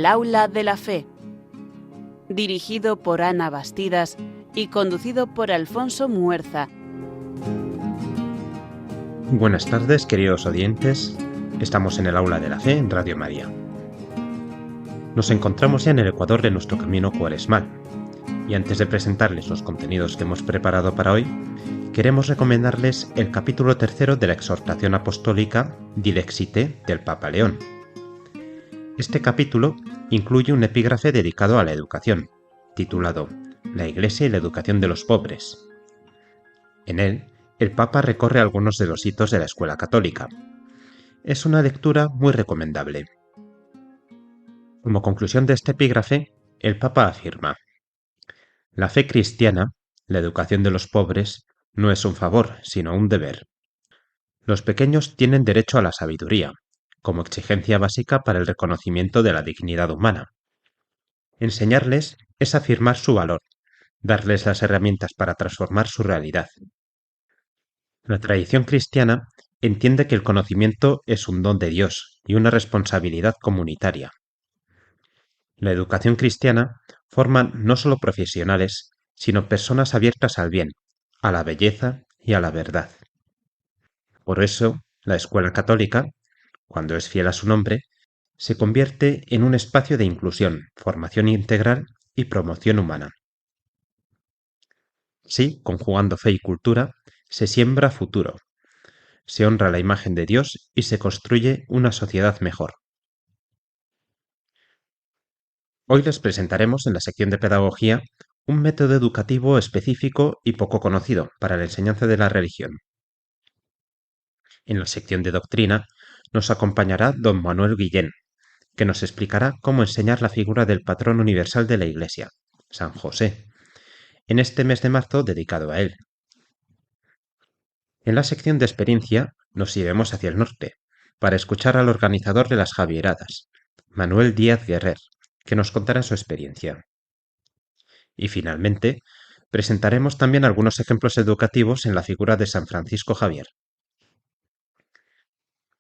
El aula de la fe, dirigido por Ana Bastidas y conducido por Alfonso Muerza. Buenas tardes, queridos oyentes. Estamos en el aula de la fe en Radio María. Nos encontramos ya en el ecuador de nuestro camino cuaresmal. Y antes de presentarles los contenidos que hemos preparado para hoy, queremos recomendarles el capítulo 3 de la exhortación apostólica Dilexite del Papa León. Este capítulo incluye un epígrafe dedicado a la educación, titulado La Iglesia y la educación de los pobres. En él, el Papa recorre algunos de los hitos de la escuela católica. Es una lectura muy recomendable. Como conclusión de este epígrafe, el Papa afirma: la fe cristiana, la educación de los pobres, no es un favor, sino un deber. Los pequeños tienen derecho a la sabiduría, como exigencia básica para el reconocimiento de la dignidad humana. Enseñarles es afirmar su valor, darles las herramientas para transformar su realidad. La tradición cristiana entiende que el conocimiento es un don de Dios y una responsabilidad comunitaria. La educación cristiana forma no solo profesionales, sino personas abiertas al bien, a la belleza y a la verdad. Por eso, la escuela católica, cuando es fiel a su nombre, se convierte en un espacio de inclusión, formación integral y promoción humana. Sí, conjugando fe y cultura, se siembra futuro, se honra la imagen de Dios y se construye una sociedad mejor. Hoy les presentaremos en la sección de Pedagogía un método educativo específico y poco conocido para la enseñanza de la religión. En la sección de Doctrina nos acompañará don Manuel Guillén, que nos explicará cómo enseñar la figura del patrón universal de la Iglesia, San José, en este mes de marzo dedicado a él. En la sección de Experiencia nos iremos hacia el norte, para escuchar al organizador de las Javieradas, Manuel Díaz Guerrer, que nos contará su experiencia. Y finalmente, presentaremos también algunos ejemplos educativos en la figura de San Francisco Javier.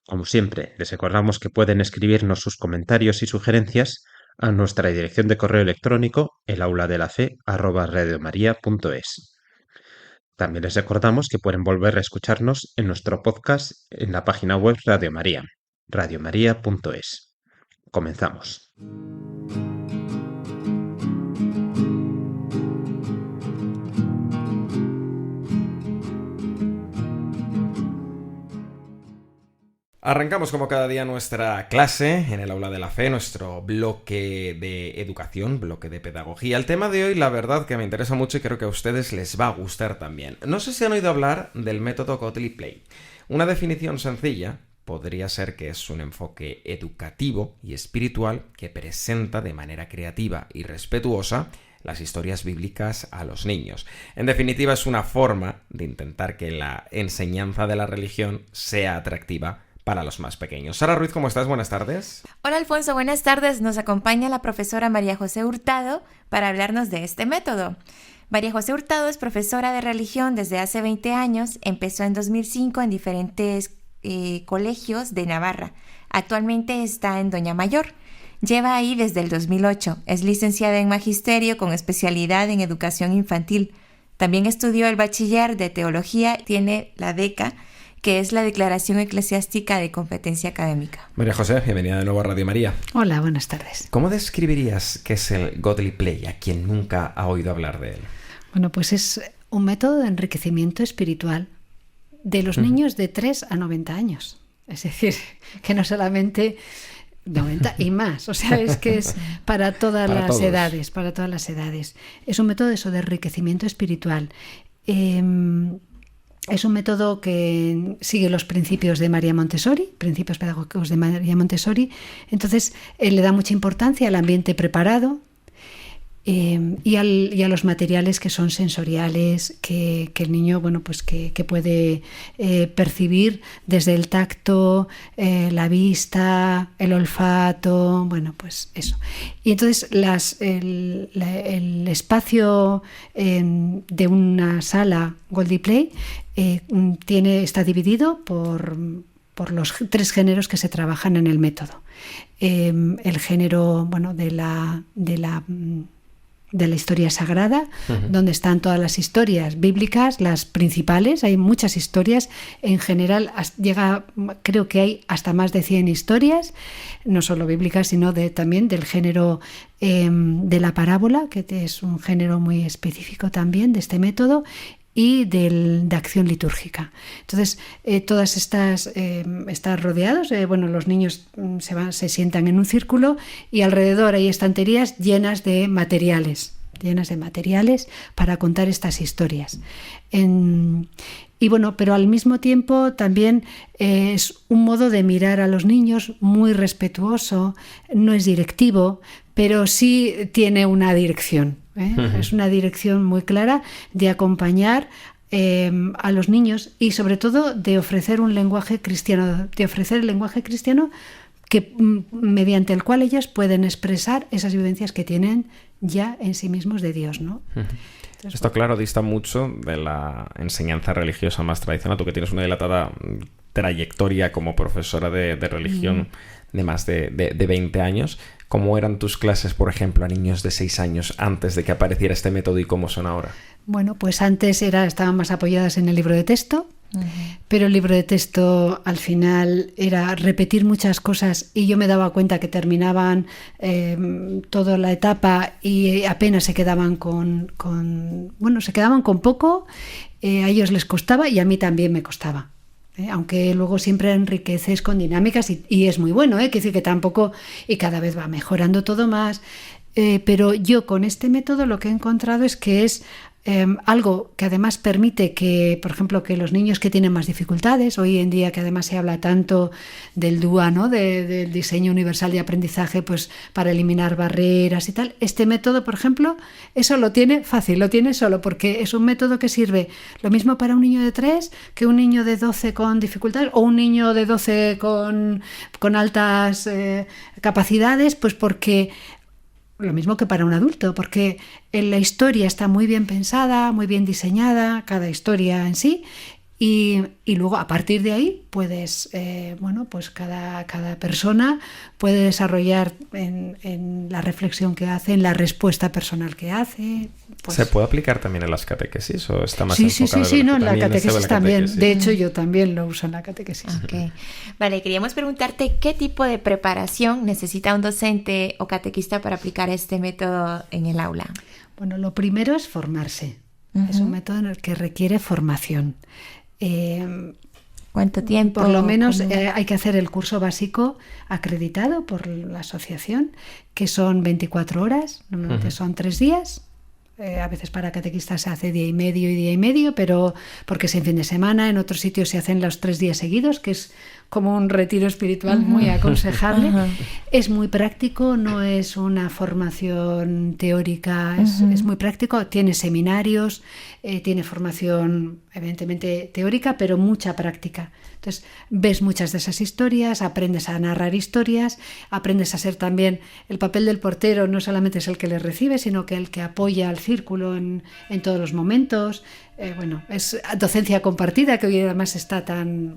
Como siempre, les recordamos que pueden escribirnos sus comentarios y sugerencias a nuestra dirección de correo electrónico elaulaDeLaFe@radiomaria.es. También les recordamos que pueden volver a escucharnos en nuestro podcast en la página web Radio María, radiomaria.es. Comenzamos. Arrancamos como cada día nuestra clase en el aula de la fe, nuestro bloque de educación, bloque de pedagogía. El tema de hoy, la verdad que me interesa mucho y creo que a ustedes les va a gustar también. No sé si han oído hablar del método Godly Play. Una definición sencilla podría ser que es un enfoque educativo y espiritual que presenta de manera creativa y respetuosa las historias bíblicas a los niños. En definitiva, es una forma de intentar que la enseñanza de la religión sea atractiva para los más pequeños. Sara Ruiz, ¿cómo estás? Buenas tardes. Hola Alfonso, buenas tardes. Nos acompaña la profesora María José Hurtado para hablarnos de este método. María José Hurtado es profesora de religión desde hace 20 años. Empezó en 2005 en diferentes colegios de Navarra. Actualmente está en Doña Mayor. Lleva ahí desde el 2008. Es licenciada en Magisterio con especialidad en Educación Infantil. También estudió el bachiller de Teología. Tiene la DECA, que es la Declaración Eclesiástica de Competencia Académica. María José, bienvenida de nuevo a Radio María. Hola, buenas tardes. ¿Cómo describirías qué es el Godly Play a quien nunca ha oído hablar de él? Bueno, pues es un método de enriquecimiento espiritual de los niños de 3 a 90 años. Es decir, que no solamente 90 y más, o sea, es que es para todas las edades, para todas las edades. Es un método de enriquecimiento espiritual. Es un método que sigue los principios de María Montessori, principios pedagógicos de María Montessori. Entonces, le da mucha importancia al ambiente preparado y a los materiales que son sensoriales, que el niño, bueno, pues que puede percibir desde el tacto, la vista, el olfato, bueno, pues eso. Y entonces el espacio de una sala Godly Play está dividido por los 3 géneros que se trabajan en el método. El género, bueno, de la historia sagrada, donde están todas las historias bíblicas, las principales. Hay muchas historias, en general creo que hay hasta más de 100 historias, no solo bíblicas, sino también del género de la parábola, que es un género muy específico también de este método, y de acción litúrgica. Entonces, todas estas están rodeados, los niños se sientan en un círculo y alrededor hay estanterías llenas de materiales para contar estas historias. Pero al mismo tiempo también es un modo de mirar a los niños muy respetuoso, no es directivo, pero sí tiene una dirección. Es una dirección muy clara de acompañar a los niños y sobre todo de ofrecer un lenguaje cristiano, que mediante el cual ellas pueden expresar esas vivencias que tienen ya en sí mismos de Dios, ¿no? Entonces, esto, claro, dista mucho de la enseñanza religiosa más tradicional. Tú que tienes una dilatada trayectoria como profesora de religión de más de 20 años, ¿cómo eran tus clases, por ejemplo, a niños de 6 años antes de que apareciera este método y cómo son ahora? Bueno, pues antes estaban más apoyadas en el libro de texto, pero el libro de texto al final era repetir muchas cosas y yo me daba cuenta que terminaban toda la etapa y apenas se quedaban con poco. A ellos les costaba y a mí también me costaba. Aunque luego siempre enriqueces con dinámicas y es muy bueno, quiere decir que tampoco, y cada vez va mejorando todo más, pero yo con este método lo que he encontrado es que es algo que además permite que, por ejemplo, que los niños que tienen más dificultades, hoy en día que además se habla tanto del DUA, ¿no? Del diseño universal de aprendizaje, pues para eliminar barreras y tal, este método, por ejemplo, eso lo tiene fácil, lo tiene solo, porque es un método que sirve lo mismo para un niño de 3 que un niño de 12 con dificultades o un niño de 12 con altas capacidades, pues porque lo mismo que para un adulto, porque la historia está muy bien pensada, muy bien diseñada, cada historia en sí, y luego a partir de ahí puedes, pues cada persona puede desarrollar en la reflexión que hace, en la respuesta personal que hace. Pues... ¿Se puede aplicar también en las catequesis o está más enfocado? Sí, en la catequesis también. Catequesis. De hecho, yo también lo uso en la catequesis. Okay. Vale, queríamos preguntarte qué tipo de preparación necesita un docente o catequista para aplicar este método en el aula. Bueno, lo primero es formarse. Es un método en el que requiere formación. ¿Cuánto tiempo? Por lo menos hay que hacer el curso básico acreditado por la asociación, que son 24 horas, normalmente son 3 días. A veces para catequistas se hace día y medio, pero porque es en fin de semana. En otros sitios se hacen los 3 días seguidos, que es como un retiro espiritual muy aconsejable. Es muy práctico, no es una formación teórica, es muy práctico. Tiene seminarios, tiene formación evidentemente teórica, pero mucha práctica. Entonces ves muchas de esas historias, aprendes a narrar historias, aprendes a ser también el papel del portero, no solamente es el que le recibe, sino que el que apoya al círculo en todos los momentos. Es docencia compartida, que hoy además está tan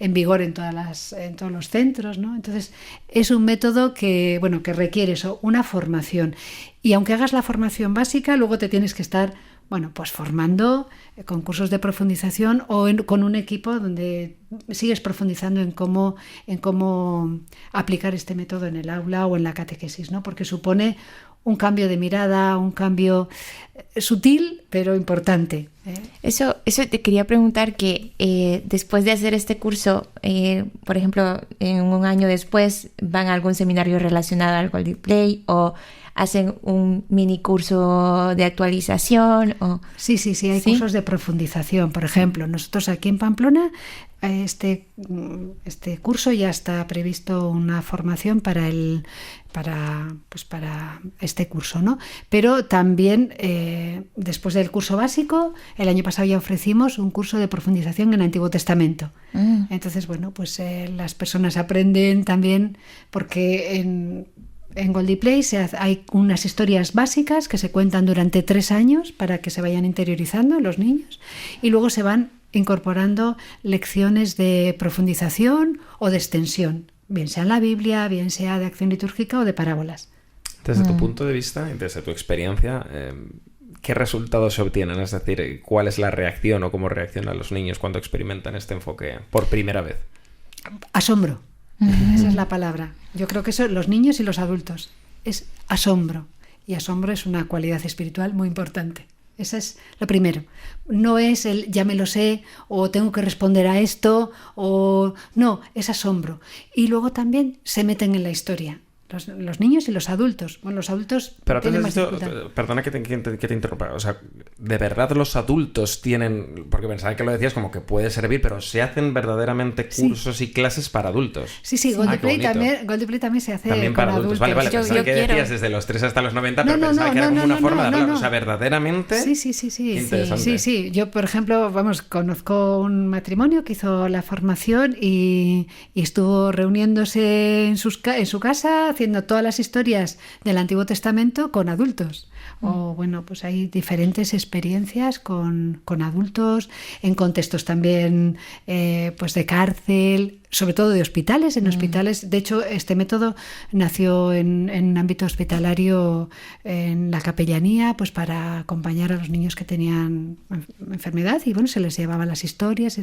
en vigor en todos los centros, ¿no? Entonces es un método que requiere eso, una formación. Y aunque hagas la formación básica, luego te tienes que estar formando con cursos de profundización o con un equipo donde sigues profundizando en cómo aplicar este método en el aula o en la catequesis, ¿no? Porque supone un cambio de mirada, un cambio sutil pero importante. Eso te quería preguntar, que después de hacer este curso, por ejemplo, en un año después, ¿van a algún seminario relacionado al Goldie Play o hacen un mini curso de actualización? Sí, hay cursos de profundización. Por ejemplo, nosotros aquí en Pamplona, este curso ya está previsto una formación para este curso, ¿no? Pero también después del curso básico, el año pasado ya ofrecimos un curso de profundización en el Antiguo Testamento. Entonces, las personas aprenden también, porque en Goldie Play hay unas historias básicas que se cuentan durante 3 años para que se vayan interiorizando los niños, y luego se van incorporando lecciones de profundización o de extensión, bien sea en la Biblia, bien sea de acción litúrgica o de parábolas. Desde tu punto de vista y desde tu experiencia, ¿qué resultados se obtienen? Es decir, ¿cuál es la reacción o cómo reaccionan los niños cuando experimentan este enfoque por primera vez? Asombro. Esa es la palabra. Yo creo que eso, los niños y los adultos, es asombro. Y asombro es una cualidad espiritual muy importante. Ese es lo primero. No es el ya me lo sé o tengo que responder a esto o no, es asombro. Y luego también se meten en la historia. Los niños y los adultos. Bueno, los adultos pero tienen más dificultad. Perdona que te interrumpa. O sea, ¿de verdad los adultos tienen...? Porque pensaba que lo decías como que puede servir, pero ¿se hacen verdaderamente cursos y clases para adultos? Sí, Goldie Play también se hace también para con adultos. Vale, yo que decías desde los 3 hasta los 90, pero pensaba que era como una forma de hablar. O sea, verdaderamente... Sí. Interesante. Sí. Yo, por ejemplo, conozco un matrimonio que hizo la formación y estuvo reuniéndose en su casa, haciendo todas las historias del Antiguo Testamento con adultos. O bueno, pues hay diferentes experiencias con adultos, en contextos también pues de cárcel, sobre todo de hospitales. En hospitales, de hecho, este método nació en un ámbito hospitalario, en la capellanía, pues para acompañar a los niños que tenían enfermedad, y bueno, se les llevaban las historias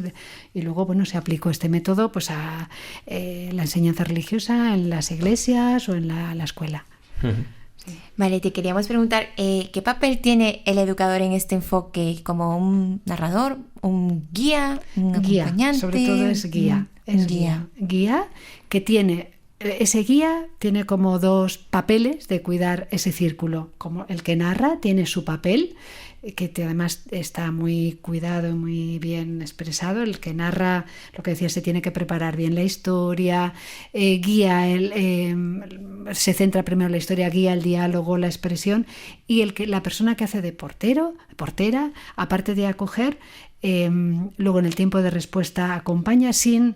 y luego bueno, se aplicó este método pues a la enseñanza religiosa en las iglesias o en la escuela. Sí. Vale, te queríamos preguntar, ¿qué papel tiene el educador en este enfoque? ¿Como un narrador, un guía, un acompañante? Sobre todo es guía. Es guía. Guía que tiene... Ese guía tiene como dos papeles de cuidar ese círculo. Como el que narra tiene su papel, que además está muy cuidado y muy bien expresado. El que narra, lo que decía, se tiene que preparar bien la historia, guía, se centra primero en la historia, guía el diálogo, la expresión, y la persona que hace de portera, aparte de acoger, luego en el tiempo de respuesta acompaña sin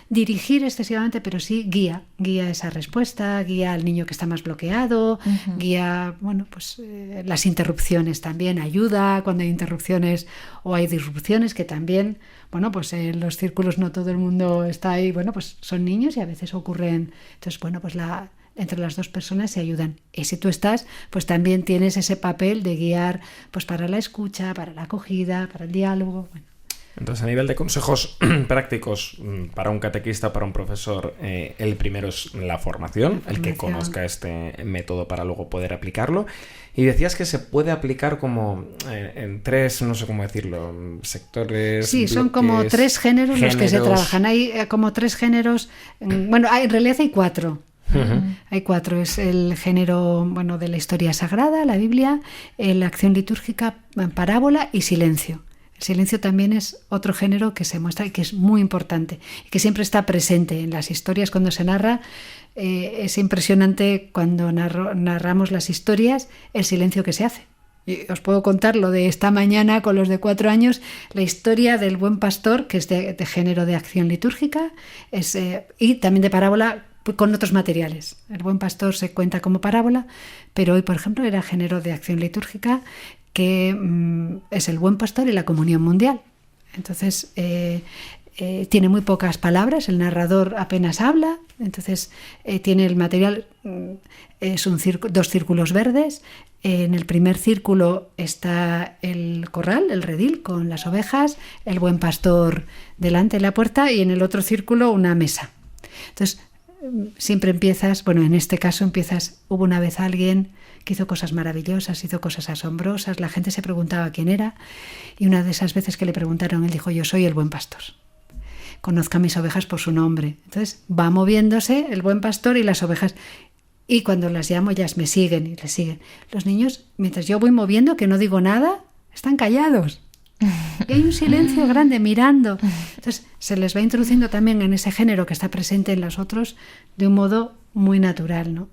dirigir excesivamente, pero sí guía esa respuesta, guía al niño que está más bloqueado, guía, bueno, pues las interrupciones también, ayuda cuando hay interrupciones o hay disrupciones, que también, bueno, pues en los círculos no todo el mundo está ahí, bueno, pues son niños y a veces ocurren, entonces bueno, pues entre las dos personas se ayudan. Y si tú estás, pues también tienes ese papel de guiar pues para la escucha, para la acogida, para el diálogo. Bueno. Entonces, a nivel de consejos prácticos para un catequista, para un profesor, el primero es la formación, el que conozca este método para luego poder aplicarlo. Y decías que se puede aplicar como en 3, no sé cómo decirlo, sectores. Sí, bloques, son como 3 géneros los que se trabajan. Hay como 3 géneros, bueno, en realidad hay 4. Hay 4, es el género, bueno, de la historia sagrada, la Biblia, la acción litúrgica, parábola y silencio. El silencio también es otro género que se muestra y que es muy importante y que siempre está presente en las historias cuando se narra. Es impresionante cuando narramos las historias el silencio que se hace. Y os puedo contar lo de esta mañana con los de 4 años, la historia del buen pastor, que es de género de acción litúrgica, y también de parábola, con otros materiales. El buen pastor se cuenta como parábola, pero hoy, por ejemplo, era género de acción litúrgica, que es el buen pastor y la comunión mundial. Entonces, tiene muy pocas palabras, el narrador apenas habla, entonces tiene el material, es 2 círculos verdes. En el primer círculo está el corral, el redil, con las ovejas, el buen pastor delante de la puerta, y en el otro círculo una mesa. Entonces, siempre empiezas, bueno, en este caso hubo una vez alguien que hizo cosas maravillosas, hizo cosas asombrosas, la gente se preguntaba quién era, y una de esas veces que le preguntaron, él dijo: yo soy el buen pastor, conozca a mis ovejas por su nombre. Entonces va moviéndose el buen pastor y las ovejas, y cuando las llamo ellas me siguen y le siguen. Los niños, mientras yo voy moviendo, que no digo nada, están callados. Y hay un silencio grande mirando. Entonces se les va introduciendo también en ese género que está presente en los otros de un modo muy natural, ¿no?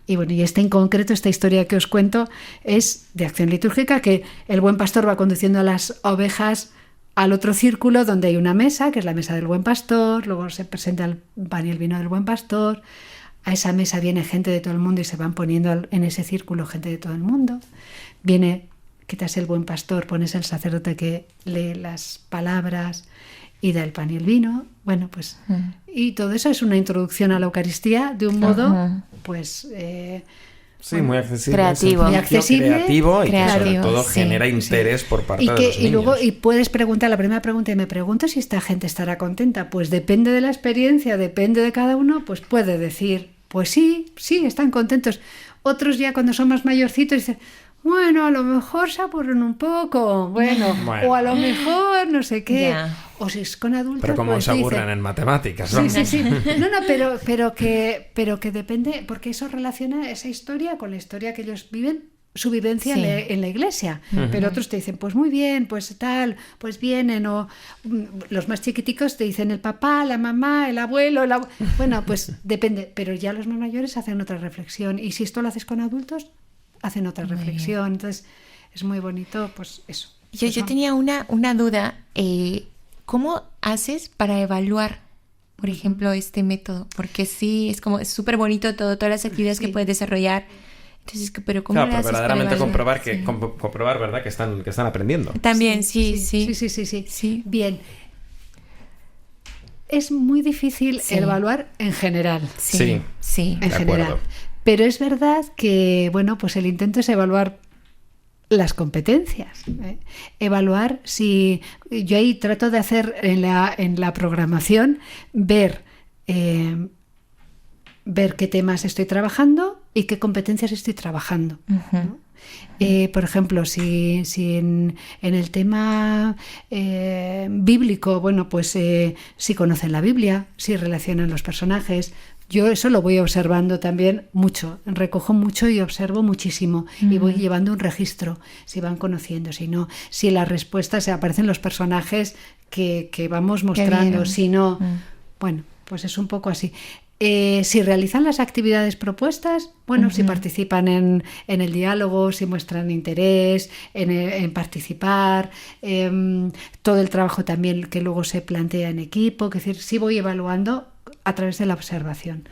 Y bueno, y en concreto, esta historia que os cuento es de acción litúrgica, que el buen pastor va conduciendo a las ovejas al otro círculo donde hay una mesa, que es la mesa del buen pastor, luego se presenta el pan y el vino del buen pastor. A esa mesa viene gente de todo el mundo y se van poniendo en ese círculo gente de todo el mundo. Viene quitas el buen pastor, pones el sacerdote que lee las palabras y da el pan y el vino. Bueno, pues... Y todo eso es una introducción a la Eucaristía de un modo, pues... sí, muy accesible. Creativo. Muy accesible. Creativo y que sobre Creativo, todo sí, genera interés por parte de los niños. Y luego puedes preguntar, la primera pregunta, y me pregunto si esta gente estará contenta. Pues depende de la experiencia, depende de cada uno, pues puede decir, pues sí, están contentos. Otros ya cuando son más mayorcitos dicen, bueno, a lo mejor se aburren un poco, bueno, o a lo mejor no sé qué. Ya. O si es con adultos, Pero como pues se aburren dicen, en matemáticas, ¿no? Sí. No, pero que depende, porque eso relaciona esa historia con la historia que ellos viven, su vivencia Sí. en la iglesia. Pero otros te dicen, pues muy bien, pues tal, pues vienen, o los más chiquiticos te dicen el papá, la mamá, el abuelo, bueno, pues depende, pero ya los más mayores hacen otra reflexión. Y si esto lo haces con adultos, hacen otra reflexión. Entonces, es muy bonito, pues eso. Yo tenía una duda. ¿Cómo haces para evaluar, por ejemplo, este método? Porque sí, es súper bonito todas las actividades que puedes desarrollar. Entonces, pero ¿cómo Claro, le pero haces para verdaderamente evaluar? comprobar, ¿verdad? Que están aprendiendo. También, sí. Sí. Bien. Es muy difícil evaluar en general. Sí. Sí. En De general. acuerdo. Pero es verdad que, bueno, pues el intento es evaluar las competencias. Evaluar si... Yo ahí trato de hacer en la programación, ver qué temas estoy trabajando y qué competencias estoy trabajando, ¿no? Por ejemplo, si en el tema bíblico, bueno, pues si conocen la Biblia, si relacionan los personajes. Yo eso lo voy observando también mucho, recojo mucho y observo muchísimo y voy llevando un registro, si van conociendo, si no, si las respuestas se aparecen los personajes que vamos mostrando, si no, bueno, pues es un poco así. Si realizan las actividades propuestas, bueno, si participan en el diálogo, si muestran interés en participar, todo el trabajo también que luego se plantea en equipo, es decir, sí voy evaluando a través de la observación.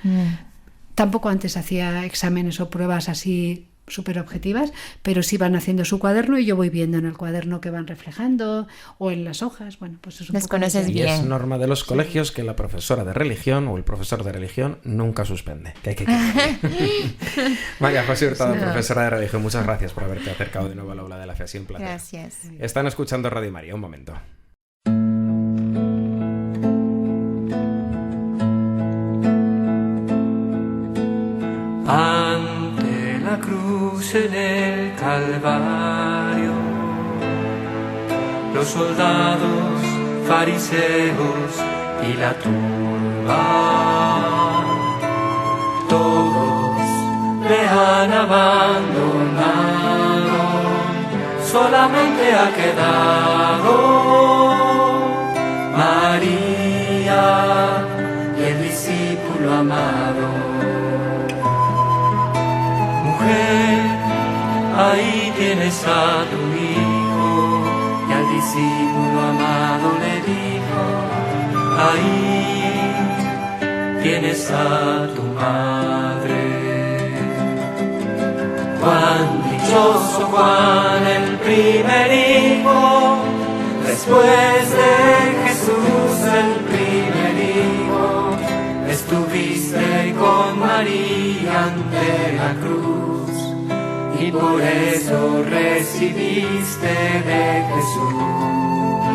Tampoco antes hacía exámenes o pruebas así súper objetivas, pero sí van haciendo su cuaderno y yo voy viendo en el cuaderno que van reflejando o en las hojas. Bueno, pues es un Las poco conoces así. Y es bien. norma de los colegios que la profesora de religión o el profesor de religión nunca suspende. Que hay que María José Hurtado, profesora de religión, muchas gracias por haberte acercado de nuevo al aula de la fe. Ha sido un placer. Gracias. Están escuchando Radio María, un momento. Ante la cruz en el Calvario, los soldados, fariseos y la turba, todos le han abandonado, solamente ha quedado María y el discípulo amado. Ahí tienes a tu hijo, y al discípulo amado le dijo, ahí tienes a tu madre. Cuán dichoso Juan, el primer hijo, después de Jesús el primer hijo, estuviste con María ante la cruz, y por eso recibiste de Jesús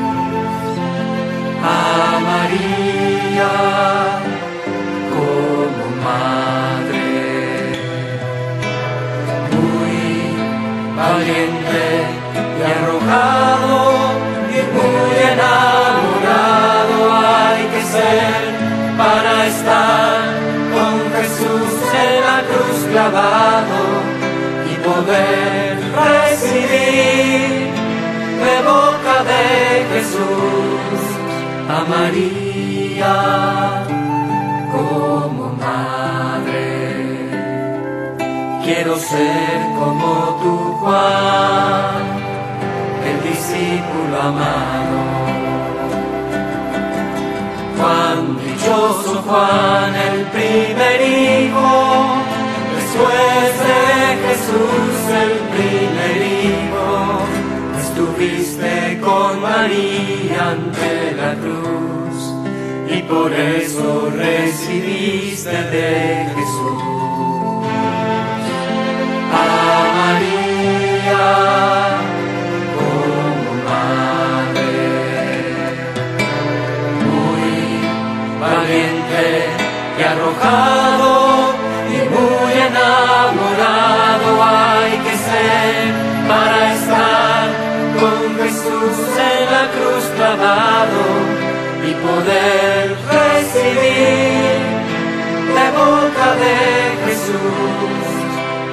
a María como madre. Muy valiente y arrojado y muy enamorado hay que ser para estar con Jesús en la cruz clavado, poder recibir de boca de Jesús a María como madre. Quiero ser como tú, Juan, el discípulo amado. Cuán dichoso Juan, el primer hijo, después de Jesús el primer hijo, estuviste con María ante la cruz y por eso recibiste de Jesús. A María como madre, muy valiente y arrojado y muy enamorado hay que ser para estar con Jesús en la cruz clavado y poder recibir de boca de Jesús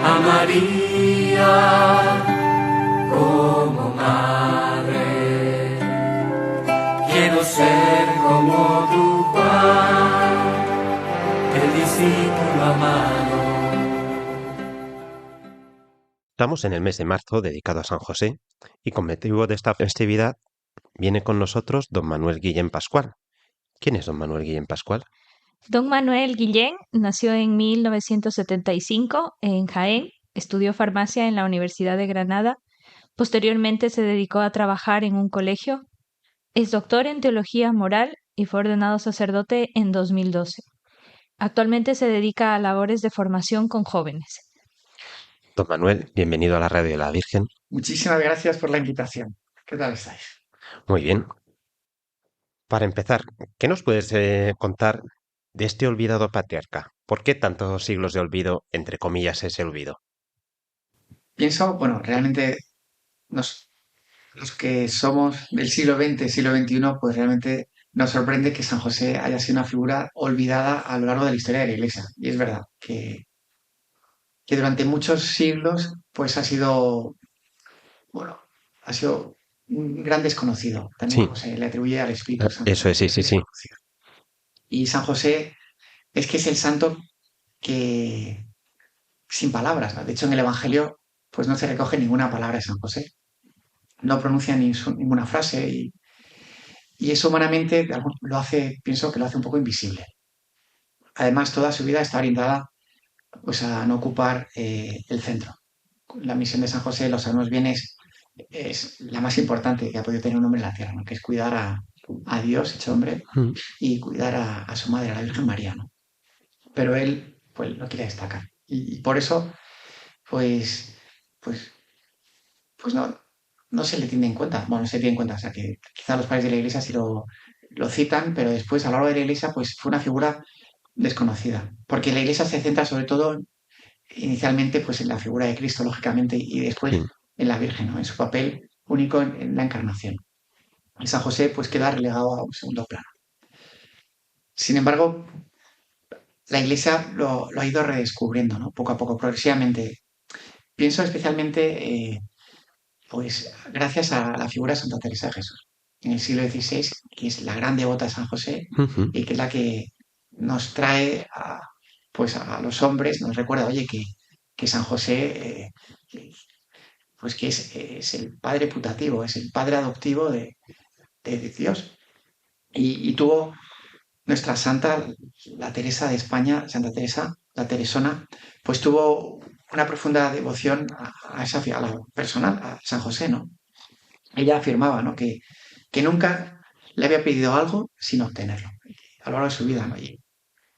a María como madre. Quiero ser como tu Juan, el discípulo amado. Estamos en el mes de marzo dedicado a San José y con motivo de esta festividad viene con nosotros don Manuel Guillén Pascual. ¿Quién es don Manuel Guillén Pascual? Don Manuel Guillén nació en 1975 en Jaén, estudió farmacia en la Universidad de Granada, posteriormente se dedicó a trabajar en un colegio, es doctor en teología moral y fue ordenado sacerdote en 2012. Actualmente se dedica a labores de formación con jóvenes. Don Manuel, bienvenido a la Radio de la Virgen. Muchísimas gracias por la invitación. ¿Qué tal estáis? Muy bien. Para empezar, ¿qué nos puedes contar de este olvidado patriarca? ¿Por qué tantos siglos de olvido, entre comillas, ese olvido? Pienso, bueno, realmente los que somos del siglo XX, siglo XXI, pues realmente nos sorprende que San José haya sido una figura olvidada a lo largo de la historia de la Iglesia. Y es verdad que durante muchos siglos, pues ha sido un gran desconocido. También Sí. como se le atribuye al Espíritu Santo. Eso es, sí. Desconocido. Y San José es que es el santo que, sin palabras, ¿no? De hecho, en el Evangelio, pues no se recoge ninguna palabra de San José. No pronuncia ninguna frase y eso humanamente pienso que lo hace un poco invisible. Además, toda su vida está orientada pues, a no ocupar el centro. La misión de San José, lo sabemos bien, es la más importante que ha podido tener un hombre en la tierra, ¿no? Que es cuidar a Dios hecho hombre y cuidar a su madre, a la Virgen María, ¿no? Pero él pues lo quiere destacar. Y por eso, pues no se le tiene en cuenta. Bueno, no se tiene en cuenta. O sea, que quizá los padres de la Iglesia sí lo citan, pero después, a lo largo de la Iglesia, pues fue una figura desconocida. Porque la Iglesia se centra sobre todo, inicialmente, pues en la figura de Cristo, lógicamente, y después Sí. en la Virgen, ¿no? En su papel único en la encarnación. Y San José, pues queda relegado a un segundo plano. Sin embargo, la Iglesia lo ha ido redescubriendo, ¿no? Poco a poco, progresivamente. Pienso especialmente, pues gracias a la figura de Santa Teresa de Jesús, en el siglo XVI, que es la gran devota de San José Ujú. y que es la que nos trae pues a los hombres, nos recuerda, oye, que San José, pues que es el padre putativo, es el padre adoptivo de Dios. Y tuvo nuestra santa, la Teresa de España, Santa Teresa, la Teresona, pues tuvo una profunda devoción a la personal, a San José, ¿no? Ella afirmaba, ¿no? que nunca le había pedido algo sin obtenerlo a lo largo de su vida, ¿no?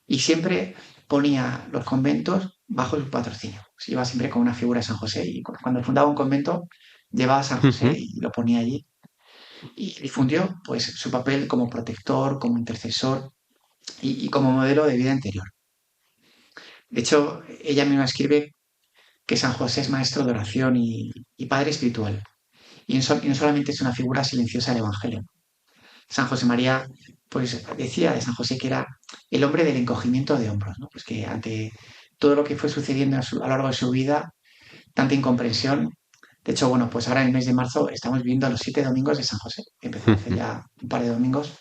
Y siempre ponía los conventos bajo su patrocinio. Pues iba siempre con una figura de San José y cuando fundaba un convento llevaba a San José Ujú. y lo ponía allí. Y difundió pues, su papel como protector, como intercesor y como modelo de vida interior. De hecho, ella misma escribe que San José es maestro de oración y padre espiritual. Y no solamente es una figura silenciosa del Evangelio. San José María, pues decía de San José que era el hombre del encogimiento de hombros, ¿no? Pues que ante todo lo que fue sucediendo a lo largo de su vida, tanta incomprensión. De hecho, bueno, pues ahora en el mes de marzo estamos viviendo los 7 domingos de San José, que empezó hace ya un par de domingos,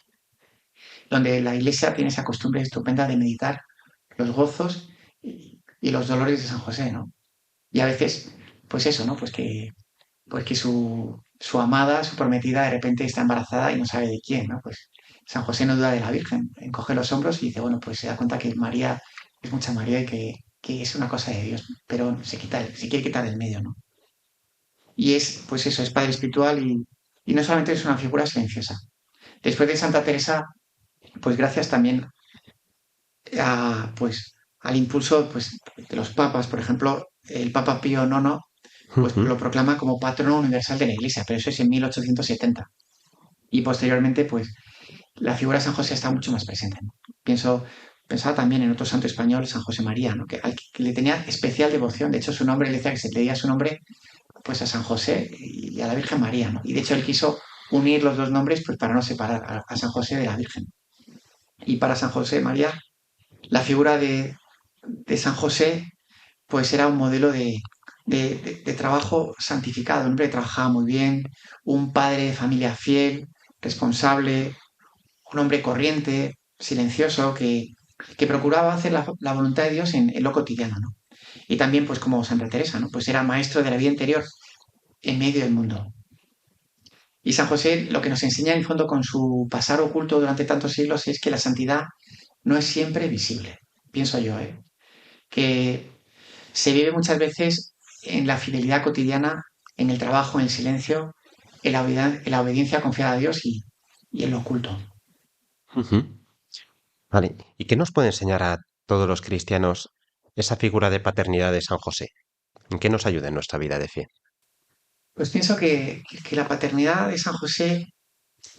donde la Iglesia tiene esa costumbre estupenda de meditar los gozos y los dolores de San José, ¿no? Y a veces, pues eso, ¿no? Pues que su amada, su prometida, de repente está embarazada y no sabe de quién, ¿no? Pues San José no duda de la Virgen, encoge los hombros y dice, bueno, pues se da cuenta que María es mucha María y que es una cosa de Dios, pero se quiere quitar del medio, ¿no? Y es, pues eso, es padre espiritual Y no solamente es una figura silenciosa. Después de Santa Teresa, pues gracias también pues, al impulso pues, de los papas, por ejemplo, el Papa Pío IX pues, Ujú. lo proclama como patrono universal de la Iglesia, pero eso es en 1870. Y posteriormente, pues la figura de San José está mucho más presente, ¿no? Pensaba también en otro santo español, San José María, ¿no? Que le tenía especial devoción. De hecho, su nombre le decía que se le leía su nombre pues a San José y a la Virgen María, ¿no? Y de hecho él quiso unir los dos nombres pues para no separar a San José de la Virgen. Y para San José María, la figura de San José pues era un modelo de trabajo santificado. Un hombre que trabajaba muy bien, un padre de familia fiel, responsable, un hombre corriente, silencioso, que procuraba hacer la voluntad de Dios en lo cotidiano, ¿no? Y también, pues como Santa Teresa, ¿no? Pues era maestro de la vida interior en medio del mundo. Y San José lo que nos enseña en el fondo con su pasar oculto durante tantos siglos es que la santidad no es siempre visible, pienso yo, ¿eh? Que se vive muchas veces en la fidelidad cotidiana, en el trabajo, en el silencio, en la obediencia confiada a Dios y en lo oculto. Ujú. Vale. ¿Y qué nos puede enseñar a todos los cristianos esa figura de paternidad de San José? ¿En qué nos ayuda en nuestra vida de fe? Pues pienso que la paternidad de San José,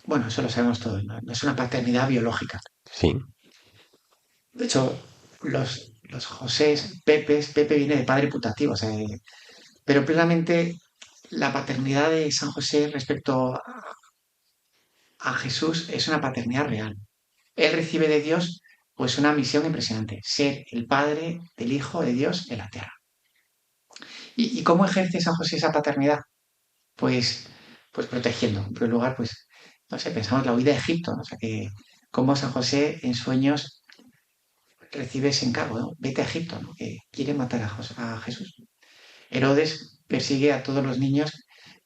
bueno, eso lo sabemos todos, ¿no? No es una paternidad biológica. Sí. De hecho, los Josés, Pepe viene de padre putativo, o sea, pero plenamente la paternidad de San José respecto a Jesús es una paternidad real. Él recibe de Dios pues una misión impresionante, ser el padre del Hijo de Dios en la tierra. ¿Y cómo ejerce San José esa paternidad? Pues, pues protegiendo. En primer lugar, pues, no sé, pensamos la huida de Egipto, ¿no? O sea, que cómo San José en sueños recibe ese encargo, ¿no? Vete a Egipto, ¿no? Que quiere matar a Jesús. Herodes persigue a todos los niños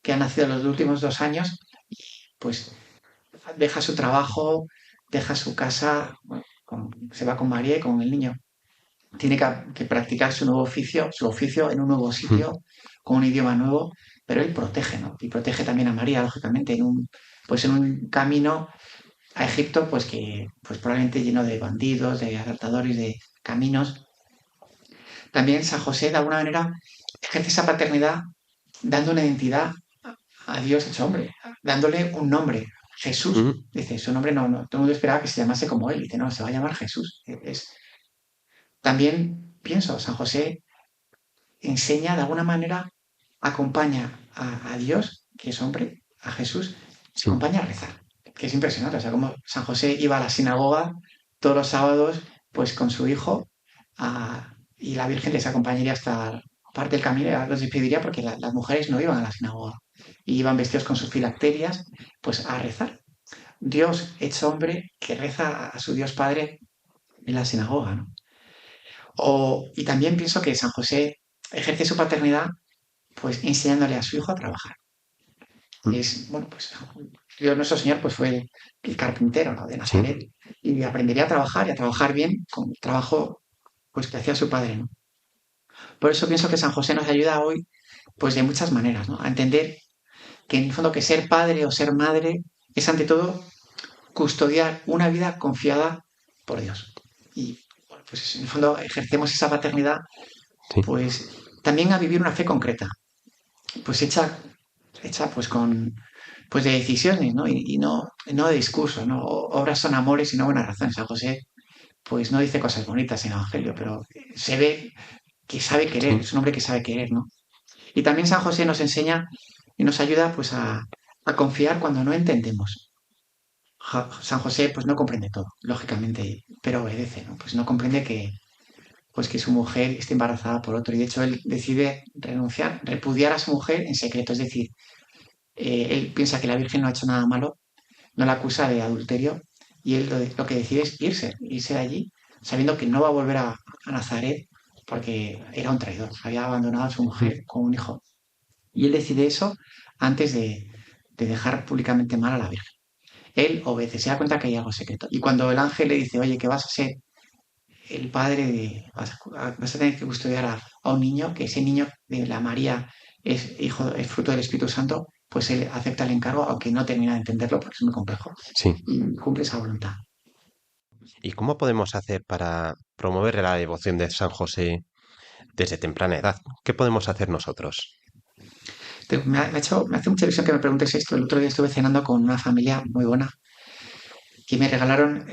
que han nacido en los últimos 2 años, pues deja su trabajo, deja su casa, bueno, se va con María y con el niño. Tiene que practicar su oficio en un nuevo Mm. sitio, con un idioma nuevo, pero él protege, ¿no? Y protege también a María, lógicamente, pues en un camino a Egipto, pues que pues probablemente lleno de bandidos, de asaltadores, de caminos. También San José, de alguna manera, ejerce esa paternidad dando una identidad a Dios hecho hombre, dándole un nombre, Jesús. Mm. Dice, su nombre no, todo el mundo esperaba que se llamase como él. Dice, no, se va a llamar Jesús. También pienso, San José enseña de alguna manera, acompaña a Dios, que es hombre, a Jesús, se Sí. acompaña a rezar, que es impresionante. O sea, como San José iba a la sinagoga todos los sábados, pues con su hijo, y la Virgen les acompañaría hasta parte del camino, ya los despediría porque las mujeres no iban a la sinagoga, y iban vestidos con sus filacterias, pues a rezar. Dios hecho hombre que reza a su Dios Padre en la sinagoga, ¿no? Y también pienso que San José ejerce su paternidad pues enseñándole a su hijo a trabajar. Mm. Bueno, pues Dios nuestro Señor pues fue el carpintero, ¿no? De Sí. Nazaret y aprendería a trabajar y a trabajar bien con el trabajo pues que hacía su padre, ¿no? Por eso pienso que San José nos ayuda hoy pues de muchas maneras, ¿no? A entender que en el fondo que ser padre o ser madre es ante todo custodiar una vida confiada por Dios. Y bueno, pues en el fondo ejercemos esa paternidad Sí. pues también a vivir una fe concreta, pues hecha pues con pues de decisiones, ¿no? Y no de discursos, ¿no? Obras son amores y no buenas razones. San José pues no dice cosas bonitas en el Evangelio, pero se ve que sabe querer, Sí. es un hombre que sabe querer, ¿no? Y también San José nos enseña y nos ayuda pues a confiar cuando no entendemos. San José pues no comprende todo, lógicamente, pero obedece, ¿no? Pues no comprende que su mujer esté embarazada por otro. Y de hecho él decide renunciar, repudiar a su mujer en secreto. Es decir, él piensa que la Virgen no ha hecho nada malo, no la acusa de adulterio y él lo que decide es irse de allí, sabiendo que no va a volver a Nazaret porque era un traidor, había abandonado a su Mm. mujer con un hijo. Y él decide eso antes de dejar públicamente mal a la Virgen. Él obedece, se da cuenta que hay algo secreto. Y cuando el ángel le dice, oye, que vas a ser el padre vas a tener que custodiar a un niño, que ese niño de la María es fruto del Espíritu Santo, pues él acepta el encargo, aunque no termina de entenderlo porque es muy complejo, Sí. y cumple esa voluntad. ¿Y cómo podemos hacer para promover la devoción de San José desde temprana edad? ¿Qué podemos hacer nosotros? Me hace mucha ilusión que me preguntes esto. El otro día estuve cenando con una familia muy buena que me regalaron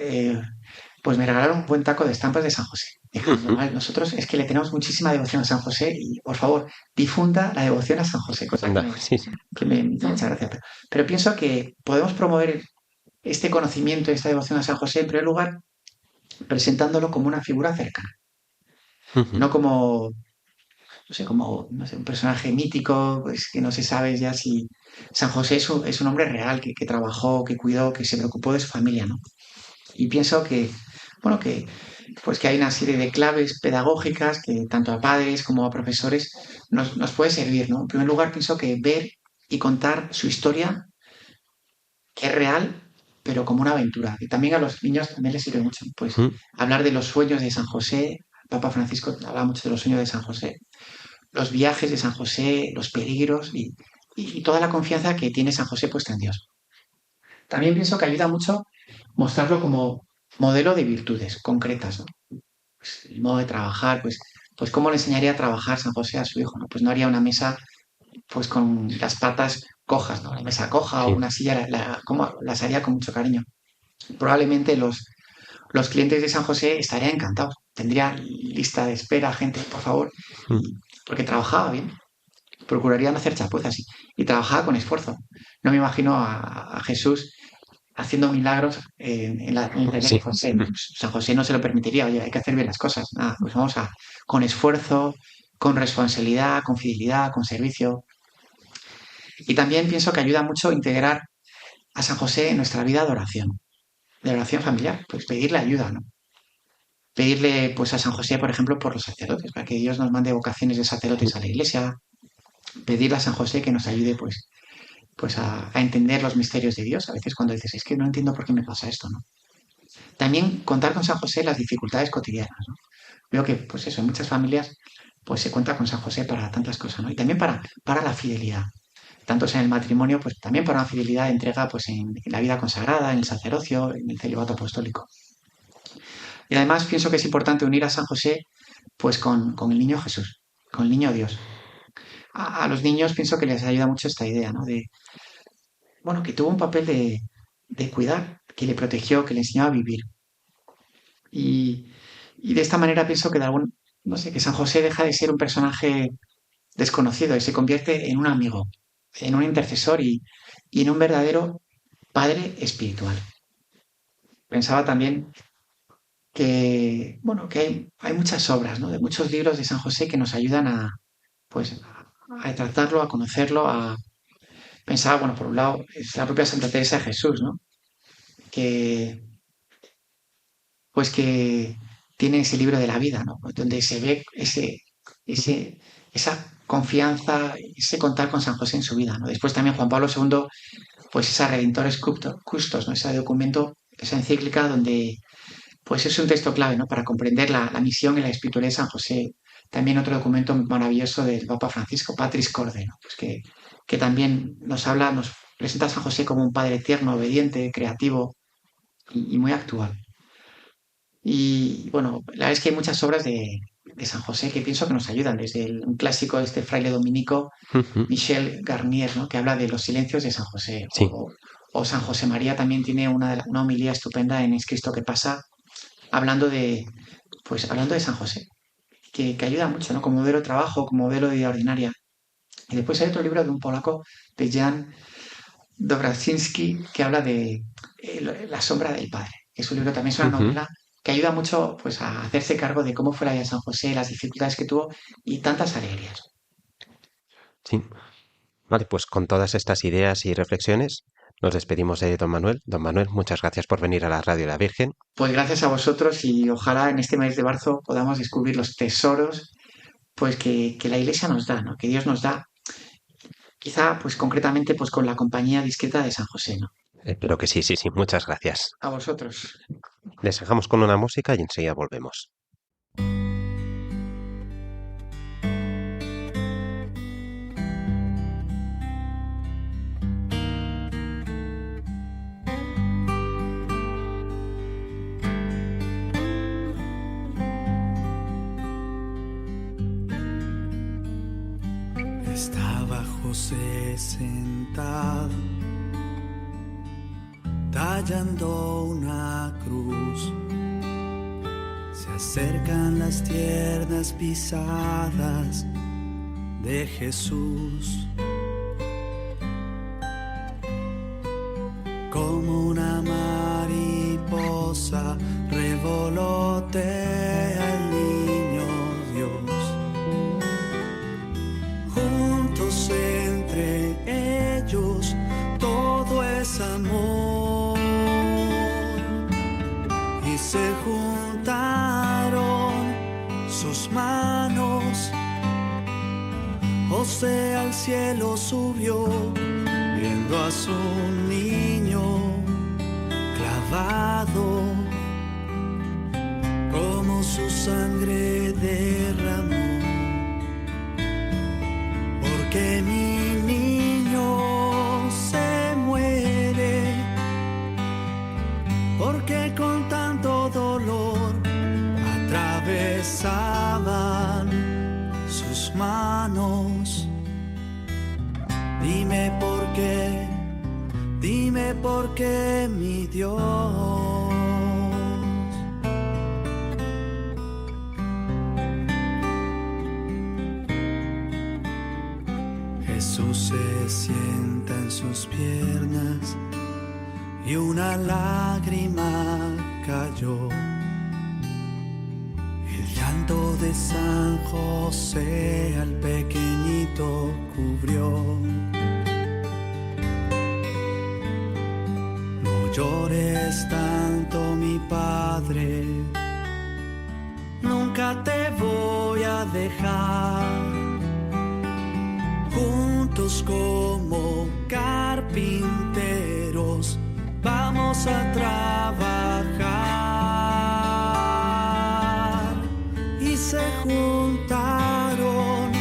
un buen taco de estampas de San José. Dijeron, "Vale, nosotros es que le tenemos muchísima devoción a San José y por favor, difunda la devoción a San José", cosa Anda, sí. que me hizo mucha gracia. Pero pienso que podemos promover este conocimiento, esta devoción a San José, en primer lugar, presentándolo como una figura cercana, no como, no sé, como, no sé, un personaje mítico, pues que no se sabe ya si San José es un hombre real que trabajó, que cuidó, que se preocupó de su familia, ¿no? Y pienso que, bueno, pues que hay una serie de claves pedagógicas que tanto a padres como a profesores nos puede servir, ¿no? En primer lugar, pienso que ver y contar su historia, que es real, pero como una aventura. Y también a los niños también les sirve mucho, pues, hablar de los sueños de San José. Papa Francisco habla mucho de los sueños de San José, los viajes de San José, los peligros y toda la confianza que tiene San José puesta en Dios. También pienso que ayuda mucho mostrarlo como modelo de virtudes concretas, ¿no? Pues el modo de trabajar, pues cómo le enseñaría a trabajar San José a su hijo, ¿no? Pues no haría una mesa pues con las patas cojas, ¿no? La mesa coja o Sí. una silla, como las haría con mucho cariño. Probablemente los clientes de San José estarían encantados. Tendría lista de espera, gente, por favor, porque trabajaba bien. Procuraría no hacer chapuzas y trabajaba con esfuerzo. No me imagino a Jesús haciendo milagros en la iglesia Sí. de José. San José no se lo permitiría, oye, hay que hacer bien las cosas. Nada, pues con esfuerzo, con responsabilidad, con fidelidad, con servicio. Y también pienso que ayuda mucho integrar a San José en nuestra vida de oración familiar, pues pedirle ayuda, ¿no? Pedirle pues a San José, por ejemplo, por los sacerdotes, para que Dios nos mande vocaciones de sacerdotes a la iglesia, pedirle a San José que nos ayude pues a entender los misterios de Dios. A veces cuando dices, es que no entiendo por qué me pasa esto, ¿no? También contar con San José las dificultades cotidianas, ¿no? Veo que, pues eso, en muchas familias pues se cuenta con San José para tantas cosas, ¿no? Y también para la fidelidad, tanto sea en el matrimonio, pues también para una fidelidad de entrega pues en la vida consagrada, en el sacerdocio, en el celibato apostólico. Y además pienso que es importante unir a San José pues con el niño Jesús, con el niño Dios. A los niños pienso que les ayuda mucho esta idea, ¿no? Bueno, que tuvo un papel de cuidar, que le protegió, que le enseñó a vivir. Y, y de esta manera pienso que no sé, que San José deja de ser un personaje desconocido y se convierte en un amigo, en un intercesor y en un verdadero padre espiritual. Pensaba también que, bueno, que hay muchas obras, ¿no? De muchos libros de San José que nos ayudan pues, a tratarlo, a conocerlo, a pensar, bueno, por un lado, es la propia Santa Teresa de Jesús, ¿no? Que, pues que tiene ese libro de la vida, ¿no? Donde se ve esa confianza, ese contar con San José en su vida, ¿no? Después también Juan Pablo II, pues esa Redentores Custos, ¿no? Ese documento, esa encíclica donde, pues es un texto clave, ¿no? Para comprender la misión y la espiritualidad de San José. También otro documento maravilloso del Papa Francisco, Patris Corde, ¿no? Pues que también nos presenta a San José como un padre tierno, obediente, creativo y muy actual. Y bueno, la verdad es que hay muchas obras de San José que pienso que nos ayudan, desde un clásico de este fraile dominico, Michel Garnier, ¿no? Que habla de los silencios de San José. Sí. O San José María también tiene una homilía estupenda en Es Cristo que pasa, hablando hablando de San José, que ayuda mucho, ¿no? Como modelo de trabajo, como modelo de vida ordinaria. Y después hay otro libro de un polaco, de Jan Dobraczynski, que habla de La sombra del padre. Es un libro también, es una novela que ayuda mucho pues, a hacerse cargo de cómo fue la vida de San José, las dificultades que tuvo y tantas alegrías. Sí. Vale, pues con todas estas ideas y reflexiones nos despedimos de don Manuel. Don Manuel, muchas gracias por venir a la Radio de la Virgen. Pues gracias a vosotros y ojalá en este mes de marzo podamos descubrir los tesoros pues que la Iglesia nos da, ¿no? Que Dios nos da, quizá pues concretamente pues con la compañía discreta de San José, ¿no? Pero que sí, muchas gracias. A vosotros. Les dejamos con una música y enseguida volvemos. José sentado, tallando una cruz, se acercan las tiernas pisadas de Jesús. Como una mariposa revolotea el niño Dios. Juntos entre ellos todo es amor. Y se juntaron sus manos. José al cielo subió, viendo a su niño clavado, como su sangre derramó. Porque mi niño se muere, porque con tanto dolor atravesaban sus manos. Dime por qué, mi Dios. Jesús se sienta en sus piernas y una lágrima cayó. El llanto de San José al pequeñito cubrió. No llores tanto, mi padre, nunca te voy a dejar. Juntos como carpinteros vamos a trabajar. Y se juntaron